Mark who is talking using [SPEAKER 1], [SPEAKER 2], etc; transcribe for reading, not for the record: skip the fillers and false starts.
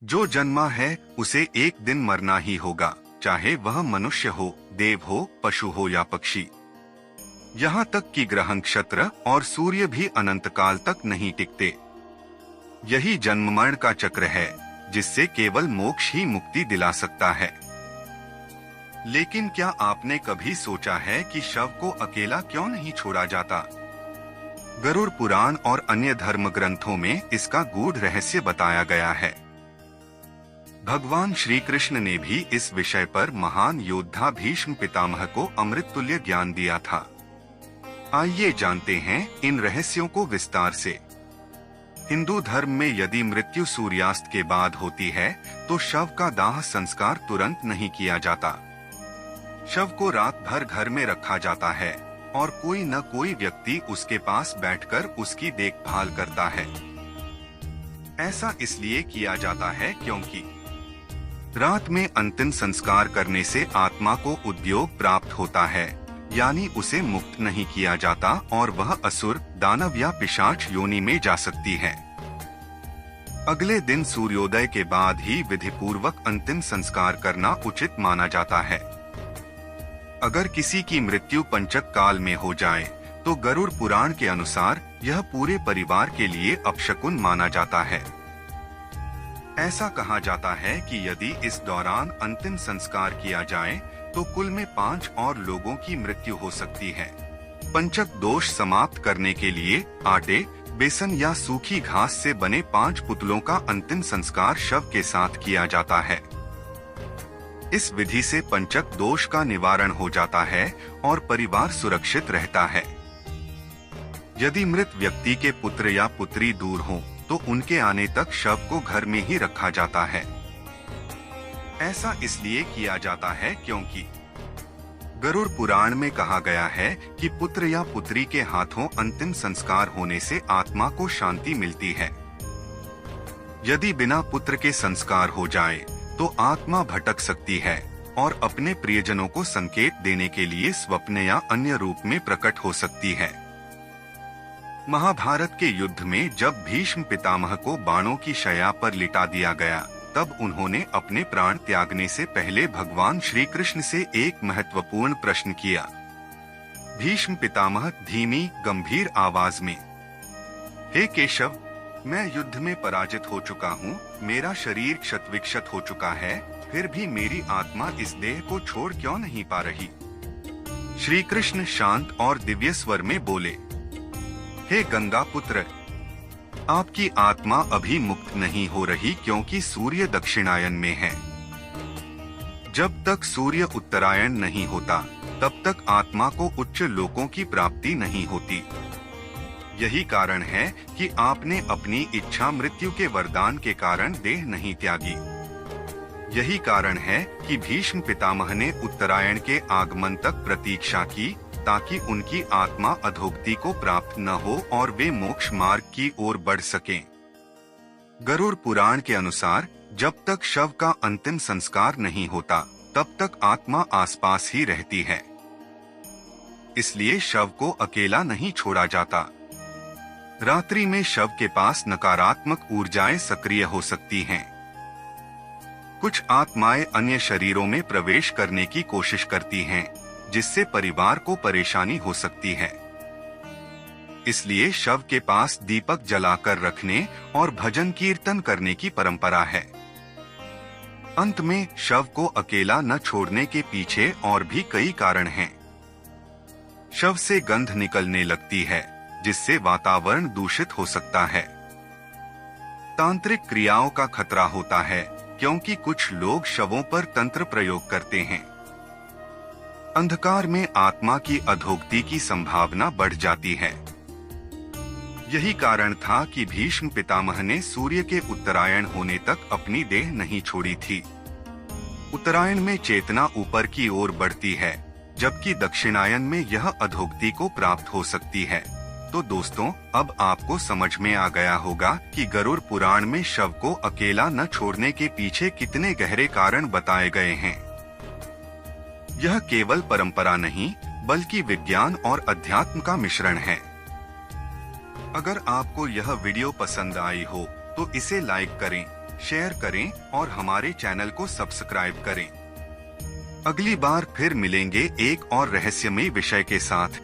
[SPEAKER 1] जो जन्मा है उसे एक दिन मरना ही होगा, चाहे वह मनुष्य हो, देव हो, पशु हो या पक्षी। यहाँ तक कि ग्रह नक्षत्र और सूर्य भी अनंत काल तक नहीं टिकते। यही जन्म मरण का चक्र है जिससे केवल मोक्ष ही मुक्ति दिला सकता है। लेकिन क्या आपने कभी सोचा है कि शव को अकेला क्यों नहीं छोड़ा जाता? गरुड़ पुराण और अन्य धर्म ग्रंथों में इसका गूढ़ रहस्य बताया गया है। भगवान श्री कृष्ण ने भी इस विषय पर महान योद्धा भीष्म पितामह को अमृत तुल्य ज्ञान दिया था। आइए जानते हैं इन रहस्यों को विस्तार से। हिंदू धर्म में यदि मृत्यु सूर्यास्त के बाद होती है तो शव का दाह संस्कार तुरंत नहीं किया जाता। शव को रात भर घर में रखा जाता है और कोई न कोई व्यक्ति उसके पास बैठकर उसकी देखभाल करता है। ऐसा इसलिए किया जाता है क्योंकि रात में अंतिम संस्कार करने से आत्मा को उद्योग प्राप्त होता है, यानी उसे मुक्त नहीं किया जाता और वह असुर, दानव या पिशाच योनि में जा सकती है। अगले दिन सूर्योदय के बाद ही विधि पूर्वक अंतिम संस्कार करना उचित माना जाता है। अगर किसी की मृत्यु पंचक काल में हो जाए तो गरुड़ पुराण के अनुसार यह पूरे परिवार के लिए अपशकुन माना जाता है। ऐसा कहा जाता है कि यदि इस दौरान अंतिम संस्कार किया जाए तो कुल में 5 और लोगों की मृत्यु हो सकती है। पंचक दोष समाप्त करने के लिए आटे, बेसन या सूखी घास से बने 5 पुतलों का अंतिम संस्कार शव के साथ किया जाता है। इस विधि से पंचक दोष का निवारण हो जाता है और परिवार सुरक्षित रहता है। यदि मृत व्यक्ति के पुत्र या पुत्री दूर हों, तो उनके आने तक शव को घर में ही रखा जाता है। ऐसा इसलिए किया जाता है क्योंकि गरुड़ पुराण में कहा गया है कि पुत्र या पुत्री के हाथों अंतिम संस्कार होने से आत्मा को शांति मिलती है। यदि बिना पुत्र के संस्कार हो जाए तो आत्मा भटक सकती है और अपने प्रियजनों को संकेत देने के लिए स्वप्न या अन्य रूप में प्रकट हो सकती है। महाभारत के युद्ध में जब भीष्म पितामह को बाणों की शैया पर लिटा दिया गया, तब उन्होंने अपने प्राण त्यागने से पहले भगवान श्री कृष्ण से एक महत्वपूर्ण प्रश्न किया। भीष्म पितामह धीमी गंभीर आवाज में, हे केशव, मैं युद्ध में पराजित हो चुका हूँ, मेरा शरीर क्षतविक्षत हो चुका है, फिर भी मेरी आत्मा इस देह को छोड़ क्यों नहीं पा रही? श्री कृष्ण शांत और दिव्य स्वर में बोले, हे गंगा पुत्र, आपकी आत्मा अभी मुक्त नहीं हो रही क्योंकि सूर्य दक्षिणायन में है। जब तक सूर्य उत्तरायण नहीं होता तब तक आत्मा को उच्च लोकों की प्राप्ति नहीं होती। यही कारण है कि आपने अपनी इच्छा मृत्यु के वरदान के कारण देह नहीं त्यागी। यही कारण है कि भीष्म पितामह ने उत्तरायण के आगमन तक प्रतीक्षा की ताकि उनकी आत्मा अधोगति को प्राप्त न हो और वे मोक्ष मार्ग की ओर बढ़ सकें। गरुड़ पुराण के अनुसार जब तक शव का अंतिम संस्कार नहीं होता तब तक आत्मा आसपास ही रहती है। इसलिए शव को अकेला नहीं छोड़ा जाता। रात्रि में शव के पास नकारात्मक ऊर्जाएं सक्रिय हो सकती हैं। कुछ आत्माएं अन्य शरीरों में प्रवेश करने की कोशिश करती हैं, जिससे परिवार को परेशानी हो सकती है। इसलिए शव के पास दीपक जलाकर रखने और भजन कीर्तन करने की परंपरा है। अंत में शव को अकेला न छोड़ने के पीछे और भी कई कारण हैं। शव से गंध निकलने लगती है, जिससे वातावरण दूषित हो सकता है। तांत्रिक क्रियाओं का खतरा होता है क्योंकि कुछ लोग शवों पर तंत्र प्रयोग करते हैं। अंधकार में आत्मा की अधोगति की संभावना बढ़ जाती है। यही कारण था कि भीष्म पितामह ने सूर्य के उत्तरायण होने तक अपनी देह नहीं छोड़ी थी। उत्तरायण में चेतना ऊपर की ओर बढ़ती है, जबकि दक्षिणायन में यह अधोगति को प्राप्त हो सकती है। तो दोस्तों, अब आपको समझ में आ गया होगा कि गरुड़ पुराण में शव को अकेला न छोड़ने के पीछे कितने गहरे कारण बताए गए हैं। यह केवल परंपरा नहीं, बल्कि विज्ञान और अध्यात्म का मिश्रण है। अगर आपको यह वीडियो पसंद आई हो तो इसे लाइक करें, शेयर करें और हमारे चैनल को सब्सक्राइब करें। अगली बार फिर मिलेंगे एक और रहस्यमय विषय के साथ।